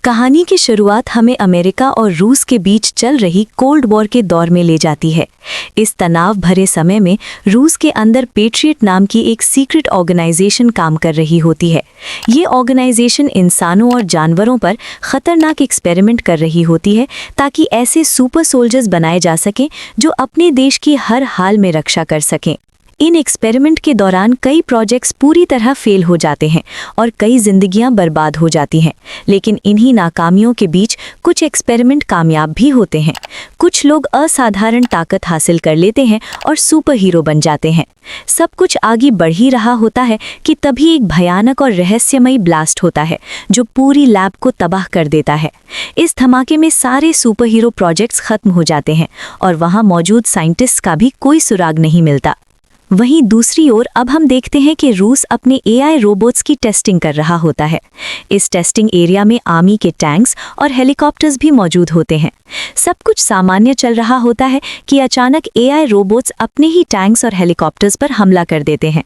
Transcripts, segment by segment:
कहानी की शुरुआत हमें अमेरिका और रूस के बीच चल रही कोल्ड वॉर के दौर में ले जाती है। इस तनाव भरे समय में रूस के अंदर पेट्रियट नाम की एक सीक्रेट ऑर्गेनाइजेशन काम कर रही होती है। ये ऑर्गेनाइजेशन इंसानों और जानवरों पर खतरनाक एक्सपेरिमेंट कर रही होती है ताकि ऐसे सुपर सोल्जर्स बनाए जा सकें जो अपने देश की हर हाल में रक्षा कर सकें। इन एक्सपेरिमेंट के दौरान कई प्रोजेक्ट्स पूरी तरह फेल हो जाते हैं और कई जिंदगियां बर्बाद हो जाती हैं, लेकिन इन्हीं नाकामियों के बीच कुछ एक्सपेरिमेंट कामयाब भी होते हैं। कुछ लोग असाधारण ताकत हासिल कर लेते हैं और सुपर हीरो बन जाते हैं। सब कुछ आगे बढ़ ही रहा होता है कि तभी एक भयानक और रहस्यमयी ब्लास्ट होता है जो पूरी लैब को तबाह कर देता है। इस धमाके में सारे सुपर हीरो प्रोजेक्ट्स खत्म हो जाते हैं और वहां मौजूद साइंटिस्ट का भी कोई सुराग नहीं मिलता। वहीं दूसरी ओर अब हम देखते हैं कि रूस अपने एआई रोबोट्स की टेस्टिंग कर रहा होता है। इस टेस्टिंग एरिया में आर्मी के टैंक्स और हेलीकॉप्टर्स भी मौजूद होते हैं। सब कुछ सामान्य चल रहा होता है कि अचानक एआई रोबोट्स अपने ही टैंक्स और हेलीकॉप्टर्स पर हमला कर देते हैं।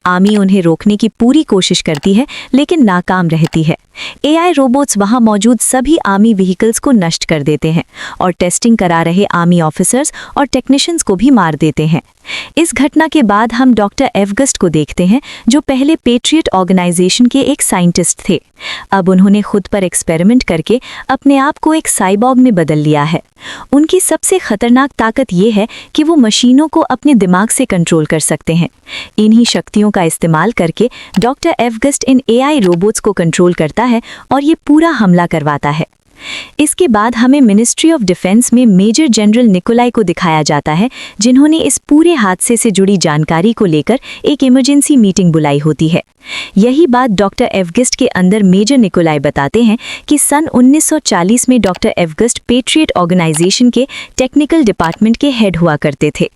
आर्मी उन्हें रोकने की पूरी कोशिश करती है लेकिन नाकाम रहती है। एआई रोबोट्स वहां मौजूद सभी आर्मी व्हीकल्स को नष्ट कर देते हैं और टेस्टिंग करा रहे आर्मी ऑफिसर्स और टेक्नीशियंस को भी मार देते हैं। इस घटना के बाद हम डॉक्टर एवगस्ट को देखते हैं जो पहले पेट्रियट ऑर्गेनाइजेशन के एक साइंटिस्ट थे। अब उन्होंने खुद पर एक्सपेरिमेंट करके अपने आप को एक साइबॉर्ग में बदल लिया है। उनकी सबसे खतरनाक ताकत ये है कि वो मशीनों को अपने दिमाग से कंट्रोल कर सकते हैं। इन्हीं शक्तियों का इस्तेमाल करके डॉक्टर एवगस्ट इन एआई रोबोट्स को कंट्रोल करता है और ये पूरा हमला करवाता है। इसके बाद हमें मिनिस्ट्री ऑफ डिफेंस में मेजर जनरल निकोलाई को दिखाया जाता है, जिन्होंने इस पूरे हादसे से जुड़ी जानकारी को लेकर एक इमरजेंसी मीटिंग बुलाई होती है। यही बात डॉक्टर एवगस्ट के अंदर मेजर निकोलाई बताते हैं कि सन 1940 में डॉक्टर एवगस्ट पेट्रियट ऑर्गेनाइजेशन के टेक्निकल डिपार्टमेंट के हेड हुआ करते थे।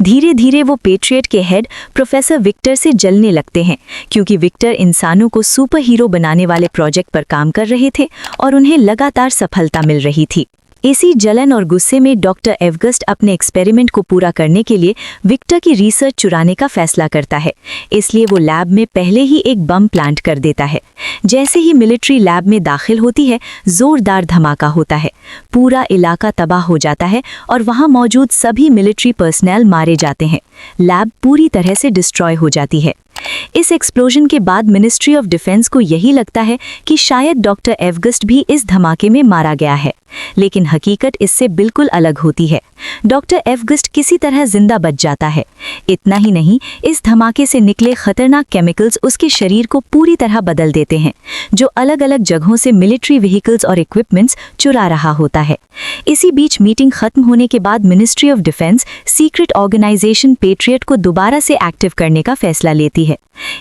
धीरे धीरे वो पेट्रियट के हेड प्रोफेसर विक्टर से जलने लगते हैं, क्योंकि विक्टर इंसानों को सुपर हीरो बनाने वाले प्रोजेक्ट पर काम कर रहे थे और उन्हें लगातार सफलता मिल रही थी। इसी जलन और गुस्से में डॉक्टर एवगस्ट अपने एक्सपेरिमेंट को पूरा करने के लिए विक्टर की रिसर्च चुराने का फैसला करता है। इसलिए वो लैब में पहले ही एक बम प्लांट कर देता है। जैसे ही मिलिट्री लैब में दाखिल होती है, जोरदार धमाका होता है। पूरा इलाका तबाह हो जाता है और वहां मौजूद सभी मिलिट्री पर्सनल मारे जाते हैं। लैब पूरी तरह से डिस्ट्रॉय हो जाती है। इस एक्सप्लोजन के बाद मिनिस्ट्री ऑफ डिफेंस को यही लगता है कि शायद डॉक्टर एवगस्ट भी इस धमाके में मारा गया है, लेकिन हकीकत इससे बिल्कुल अलग होती है। डॉक्टर एवगस्ट किसी तरह जिंदा बच जाता है। इतना ही नहीं, इस धमाके से निकले खतरनाक केमिकल्स उसके शरीर को पूरी तरह बदल देते हैं, जो अलग अलग जगहों से मिलिट्री व्हीकल्स और इक्विपमेंट्स चुरा रहा होता है। इसी बीच मीटिंग खत्म होने के बाद ministry of defence secret organisation Patriot को दोबारा से एक्टिव करने का फैसला लेती है।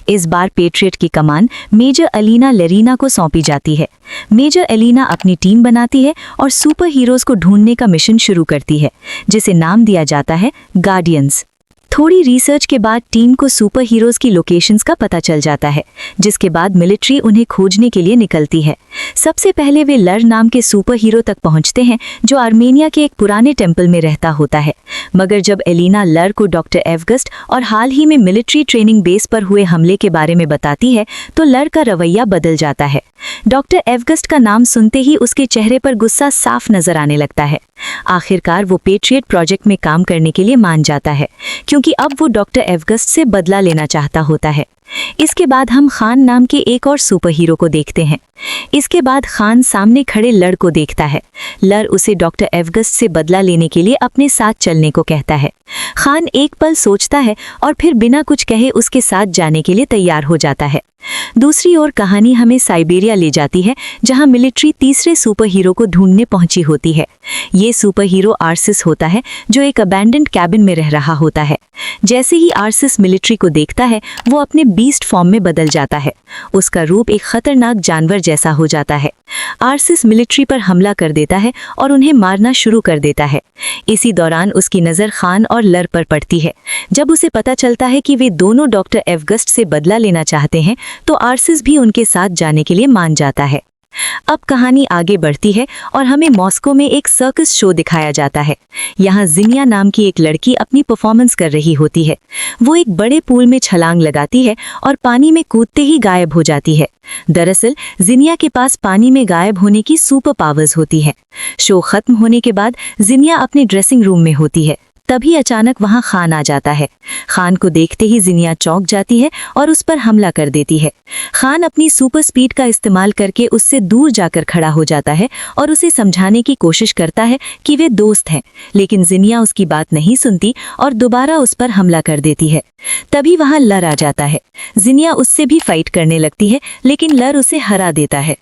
इस बार पेट्रियट की कमान मेजर अलीना लेरीना को सौंपी जाती है। मेजर एलिना अपनी टीम बनाती है और सुपर हीरोज को ढूंढने का मिशन शुरू करती है, जिसे नाम दिया जाता है गार्डियंस। थोड़ी रिसर्च के बाद टीम को सुपर हीरोज की लोकेशंस का पता चल जाता है, जिसके बाद मिलिट्री उन्हें खोजने के लिए निकलती है। सबसे पहले वे लर नाम के सुपर हीरो तक पहुंचते हैं, जो आर्मेनिया के एक पुराने टेम्पल में रहता होता है। मगर जब एलिना लर को डॉक्टर एवगस्ट और हाल ही में मिलिट्री ट्रेनिंग बेस पर हुए हमले के बारे में बताती है, तो लर का रवैया बदल जाता है। डॉक्टर एवगस्ट का नाम सुनते ही उसके चेहरे पर गुस्सा साफ नजर आने लगता है। आखिरकार वो पेट्रियट प्रोजेक्ट में काम करने के लिए मान जाता है, क्योंकि अब वो डॉक्टर एवगस्ट से बदला लेना चाहता होता है। इसके बाद हम खान नाम के एक और सुपर हीरो को देखते हैं। इसके बाद खान सामने खड़े लर को देखता है। लर उसे डॉक्टर एवगस्ट से बदला लेने के लिए अपने साथ चलने को कहता है। खान एक पल सोचता है और फिर बिना कुछ कहे उसके साथ जाने के लिए तैयार हो जाता है। दूसरी ओर कहानी हमें साइबेरिया ले जाती है, जहां मिलिट्री तीसरे सुपर हीरो को ढूंढने पहुंची होती है। ये सुपर हीरो आर्सिस होता है, जो एक अबैंडन्ड कैबिन में रह रहा होता है। जैसे ही आर्सिस मिलिट्री को देखता है, वो अपने बीस्ट फॉर्म में बदल जाता है। उसका रूप एक खतरनाक जानवर जैसा हो जाता है। आर्सिस मिलिट्री पर हमला कर देता है और उन्हें मारना शुरू कर देता है। इसी दौरान उसकी नज़र खान और लर पर पड़ती है। जब उसे पता चलता है कि वे दोनों डॉक्टर एवगस्ट से बदला लेना चाहते हैं, तो आर्सिस भी उनके साथ जाने के लिए मान जाता है। अब कहानी आगे बढ़ती है और हमें मॉस्को में एक सर्कस शो दिखाया जाता है। यहाँ जिनिया नाम की एक लड़की अपनी परफॉर्मेंस कर रही होती है। वो एक बड़े पूल में छलांग लगाती है और पानी में कूदते ही गायब हो जाती है। दरअसल जिनिया के पास पानी में गायब होने की सुपर पावर्स होती है। शो खत्म होने के बाद जिनिया अपने ड्रेसिंग रूम में होती है। तभी अचानक वहां खान आ जाता है। खान को देखते ही जिनिया चौंक जाती है और उस पर हमला कर देती है। खान अपनी सुपर स्पीड का इस्तेमाल करके उससे दूर जाकर खड़ा हो जाता है और उसे समझाने की कोशिश करता है कि वे दोस्त हैं, लेकिन जिनिया उसकी बात नहीं सुनती और दोबारा उस पर हमला कर देती है। तभी वहां लर आ जाता है। जिनिया उससे भी फाइट करने लगती है, लेकिन लर उसे हरा देता है।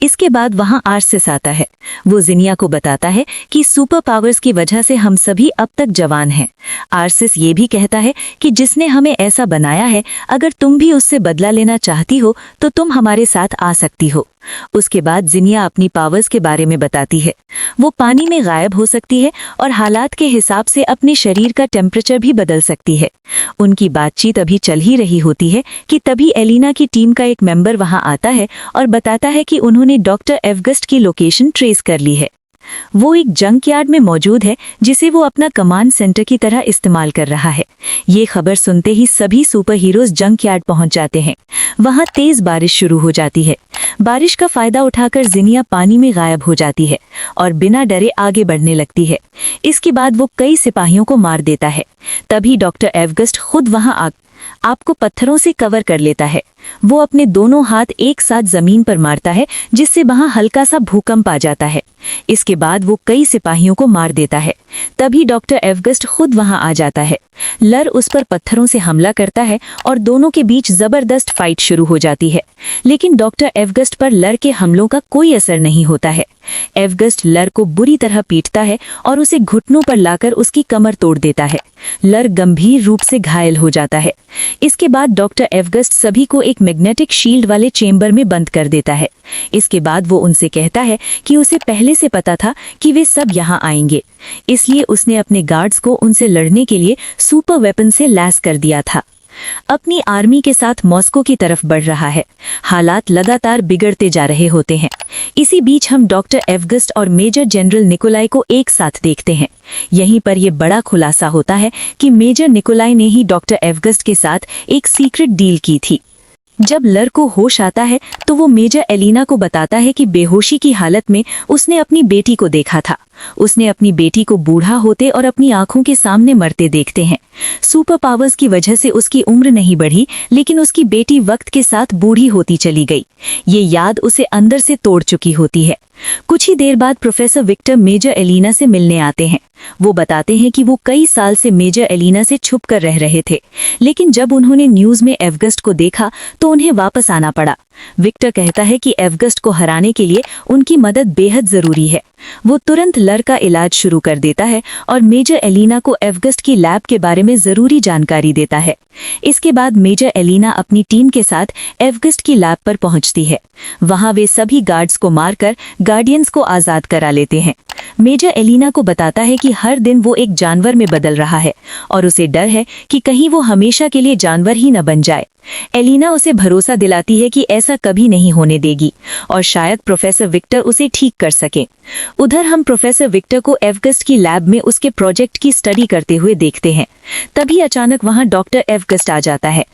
इसके बाद वहां आर्सिस आता है। वो जिनिया को बताता है कि सुपर पावर्स की वजह से हम सभी अब तक जवान हैं। आर्सिस ये भी कहता है कि जिसने हमें ऐसा बनाया है, अगर तुम भी उससे बदला लेना चाहती हो तो तुम हमारे साथ आ सकती हो। उसके बाद जिनिया अपनी पावर्स के बारे में बताती है। वो पानी में गायब हो सकती है और हालात के हिसाब से अपने शरीर का टेम्परेचर भी बदल सकती है। उनकी बातचीत अभी चल ही रही होती है कि तभी एलिना की टीम का एक मेंबर वहां आता है और बताता है कि उन्होंने डॉक्टर एवगस्ट की लोकेशन ट्रेस कर ली है। वो एक जंकयार्ड में मौजूद है जिसे वो अपना कमांड सेंटर की तरह इस्तेमाल कर रहा है। ये खबर सुनते ही सभी सुपर हीरोज जंकयार्ड पहुंच जाते हैं। वहां तेज बारिश शुरू हो जाती है। बारिश का फायदा उठाकर जिनिया पानी में गायब हो जाती है और बिना डरे आगे बढ़ने लगती है। इसके बाद वो कई सिपाहियों को मार देता है। तभी डॉक्टर एवगस्ट खुद वहां आपको पत्थरों से कवर कर लेता है। वो अपने दोनों हाथ एक साथ जमीन पर मारता है, जिससे वहां हल्का सा भूकंप आ जाता है। इसके बाद वो कई सिपाहियों को मार देता है। तभी डॉक्टर एवगस्ट खुद वहां आ जाता है। लर उस पर पत्थरों से हमला करता है और दोनों के बीच जबरदस्त फाइट शुरू हो जाती है, लेकिन डॉक्टर एवगस्ट पर लर के हमलों का कोई असर नहीं होता है। एवगस्ट लर को बुरी तरह पीटता है और उसे घुटनों पर लाकर उसकी कमर तोड़ देता है। लर गंभीर रूप से घायल हो जाता है। इसके बाद डॉक्टर एवगस्ट सभी को एक मैग्नेटिक शील्ड वाले चेंबर में बंद कर देता है। इसके बाद वो उनसे कहता है कि उसे पहले से पता था कि वे सब यहाँ आएंगे, इसलिए उसने अपने गार्ड्स को उनसे लड़ने के लिए सुपर वेपन से लैस कर दिया था। अपनी आर्मी के साथ मॉस्को की तरफ बढ़ रहा है। हालात लगातार बिगड़ते जा रहे होते हैं। इसी बीच हम डॉक्टर एवगस्ट और मेजर जनरल निकोलाई को एक साथ देखते हैं। यहीं पर यह बड़ा खुलासा होता है कि मेजर निकोलाई ने ही डॉक्टर एवगस्ट के साथ एक सीक्रेट डील की थी। जब लर को होश आता है तो वो मेजर एलिना को बताता है कि बेहोशी की हालत में उसने अपनी बेटी को देखा था। उसने अपनी बेटी को बूढ़ा होते और अपनी आंखों के सामने मरते देखते हैं। सुपर पावर्स की वजह से उसकी उम्र नहीं बढ़ी, लेकिन उसकी बेटी वक्त के साथ बूढ़ी होती चली गई। ये याद उसे अंदर से तोड़ चुकी होती है। कुछ ही देर बाद प्रोफेसर विक्टर मेजर एलिना से मिलने आते हैं। वो बताते हैं कि वो कई साल से मेजर एलिना से छुप कर रह रहे थे, लेकिन जब उन्होंने न्यूज में एवगस्ट को देखा तो उन्हें वापस आना पड़ा। विक्टर कहता है कि एवगस्ट को हराने के लिए उनकी मदद बेहद जरूरी है। वो तुरंत लर का इलाज शुरू कर देता है और मेजर एलिना को एवगस्ट की लैब के बारे में जरूरी जानकारी देता है। इसके बाद मेजर एलिना अपनी टीम के साथ एवगस्ट की लैब पर पहुंचती है। वहां वे सभी गार्ड्स को मारकर गार्डियंस को आजाद करा लेते हैं। मेजर एलिना को बताता है कि हर दिन वो एक जानवर में बदल रहा है और उसे डर है कि कहीं वो हमेशा के लिए जानवर ही न बन जाए। एलिना उसे भरोसा दिलाती है कि ऐसा कभी नहीं होने देगी और शायद प्रोफेसर विक्टर उसे ठीक कर सके। उधर हम प्रोफेसर विक्टर को एवगस्ट की लैब में उसके प्रोजेक्ट की स्टडी करते हुए देखते हैं। तभी अचानक वहां डॉक्टर एवगस्ट आ जाता है।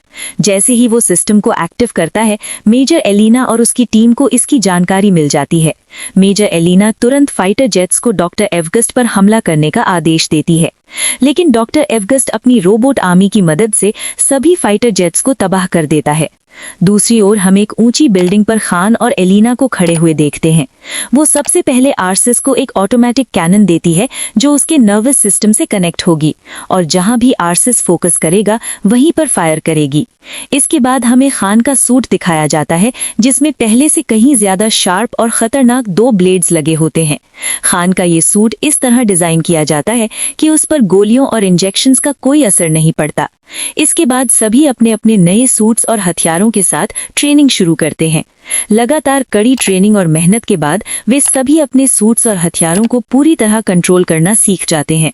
जैसे ही वो सिस्टम को एक्टिव करता है, मेजर एलिना और उसकी टीम को इसकी जानकारी मिल जाती है। मेजर एलिना तुरंत फाइटर जेट्स को डॉक्टर एवगस्ट पर हमला करने का आदेश देती है, लेकिन डॉक्टर एवगस्ट अपनी रोबोट आर्मी की मदद से सभी फाइटर जेट्स को तबाह कर देता है। दूसरी ओर हम एक ऊंची बिल्डिंग पर खान और एलिना को खड़े हुए देखते हैं। वो सबसे पहले आर्सिस को एक ऑटोमेटिक कैनन देती है जो उसके नर्वस सिस्टम से कनेक्ट होगी और जहां भी आर्सिस फोकस करेगा वहीं पर फायर करेगी। इसके बाद हमें खान का सूट दिखाया जाता है जिसमें पहले से कहीं ज्यादा शार्प और खतरनाक 2 ब्लेड्स लगे होते हैं। खान का ये सूट इस तरह डिजाइन किया जाता है कि उस पर गोलियों और इंजेक्शंस का कोई असर नहीं पड़ता। इसके बाद सभी अपने अपने नए सूट्स और हथियारों के साथ ट्रेनिंग शुरू करते हैं। लगातार कड़ी ट्रेनिंग और मेहनत के बाद वे सभी अपने सूट्स और हथियारों को पूरी तरह कंट्रोल करना सीख जाते हैं।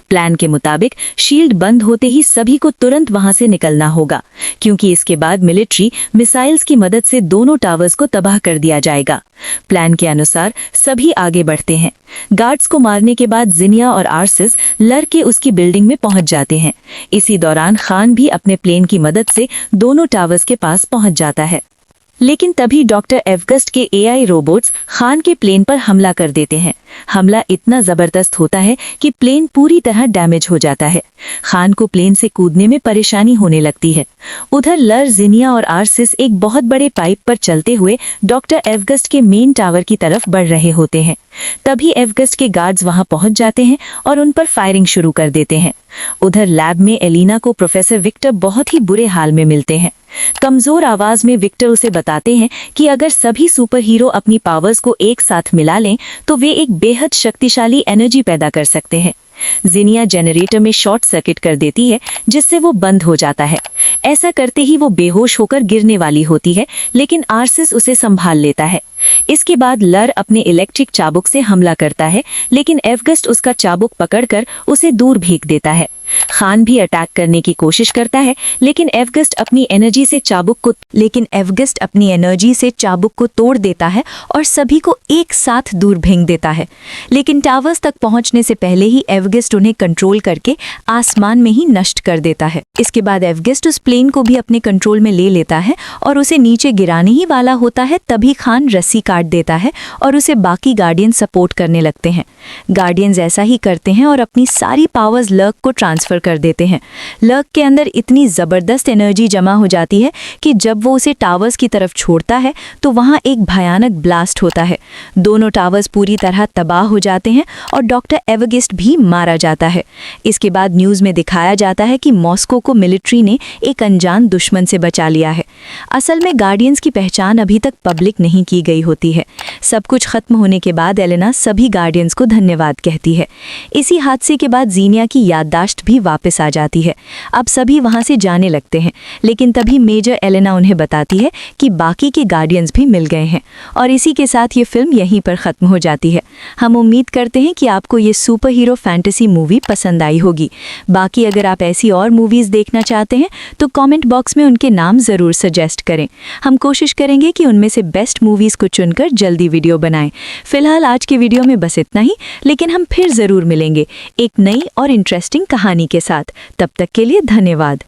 प्लान के मुताबिक शील्ड बंद होते ही सभी को तुरंत वहां से निकलना होगा, क्योंकि इसके बाद मिलिट्री मिसाइल्स की मदद से दोनों टावर्स को तबाह कर दिया जाएगा। प्लान के अनुसार सभी आगे बढ़ते हैं। गार्ड्स को मारने के बाद जिनिया और आरसिस लड़ के उसकी बिल्डिंग में पहुंच जाते हैं। इसी दौरान खान भी अपने प्लेन की मदद से दोनों टावर्स के पास पहुंच जाता है। लेकिन तभी डॉक्टर एवगस्ट के एआई रोबोट्स खान के प्लेन पर हमला कर देते हैं। हमला इतना जबरदस्त होता है कि प्लेन पूरी तरह डैमेज हो जाता है। खान को प्लेन से कूदने में परेशानी होने लगती है। उधर लर, जिनिया और आरसिस एक बहुत बड़े पाइप पर चलते हुए डॉक्टर एवगस्ट के मेन टावर की तरफ बढ़ रहे होते हैं। तभी एवगस्ट के गार्ड्स वहां पहुंच जाते हैं और उन पर फायरिंग शुरू कर देते हैं। उधर लैब में एलिना को प्रोफेसर विक्टर बहुत ही बुरे हाल में मिलते हैं। कमजोर आवाज में विक्टर उसे बताते हैं कि अगर सभी सुपर हीरो अपनी पावर्स को एक साथ मिला लें तो वे एक बेहद शक्तिशाली एनर्जी पैदा कर सकते हैं। जिनिया जनरेटर में शॉर्ट सर्किट कर देती है, जिससे वो बंद हो जाता है। ऐसा करते ही वो बेहोश होकर गिरने वाली होती है, लेकिन आरसिस उसे संभाल लेता है। इसके बाद लर अपने इलेक्ट्रिक चाबुक से हमला करता है, लेकिन एवगस्ट उसका चाबुक पकड़कर उसे दूर फेंक देता है। खान भी अटैक करने की कोशिश करता है, लेकिन एवगस्ट अपनी एनर्जी से चाबुक को तोड़ देता है और सभी को एक साथ दूर फेंक देता है। लेकिन टावर्स तक पहुंचने से पहले ही एवगस्ट उन्हें कंट्रोल करके आसमान में ही नष्ट कर देता है। इसके बाद एवगस्ट उस प्लेन को भी अपने कंट्रोल में ले लेता है और उसे नीचे गिराने ही वाला होता है। तभी खान रस्सी काट देता है और उसे बाकी गार्डियन सपोर्ट करने लगते हैं। गार्डियंस ऐसा ही करते हैं और अपनी सारी पावर्स लर्क को ट्रांसफर कर देते हैं। लर्क के अंदर इतनी जबरदस्त एनर्जी जमा हो जाती है कि जब वो उसे टावर्स की तरफ छोड़ता है तो वहां एक भयानक ब्लास्ट होता है। दोनों टावर्स पूरी तरह तबाह हो जाते हैं और डॉक्टर एवगस्ट भी मारा जाता है। इसके बाद न्यूज में दिखाया जाता है कि मॉस्को को मिलिट्री ने एक अनजान दुश्मन से बचा लिया है। असल में गार्डियंस की पहचान अभी तक पब्लिक नहीं की गई होती है। सब कुछ खत्म होने के बाद एलेना सभी गार्डियंस को धन्यवाद कहती है। इसी हादसे के बाद जीनिया की याददाश्त भी वापस आ जाती है। अब सभी वहां से जाने लगते हैं, लेकिन तभी मेजर एलेना उन्हें बताती है कि बाकी के गार्डियंस भी मिल गए हैं। और इसी के साथ ये फिल्म यहीं पर खत्म हो जाती है। हम उम्मीद करते हैं कि आपको ये सुपर हीरो फैंटेसी मूवी पसंद आई होगी। बाकी अगर आप ऐसी और मूवीज देखना चाहते हैं तो कमेंट बॉक्स में उनके नाम जरूर सजेस्ट करें। हम कोशिश करेंगे कि उनमें से बेस्ट मूवीज को चुनकर जल्दी वीडियो बनाएं। फिलहाल आज के वीडियो में बस इतना ही, लेकिन हम फिर जरूर मिलेंगे एक नई और इंटरेस्टिंग कहानी के साथ। तब तक के लिए धन्यवाद।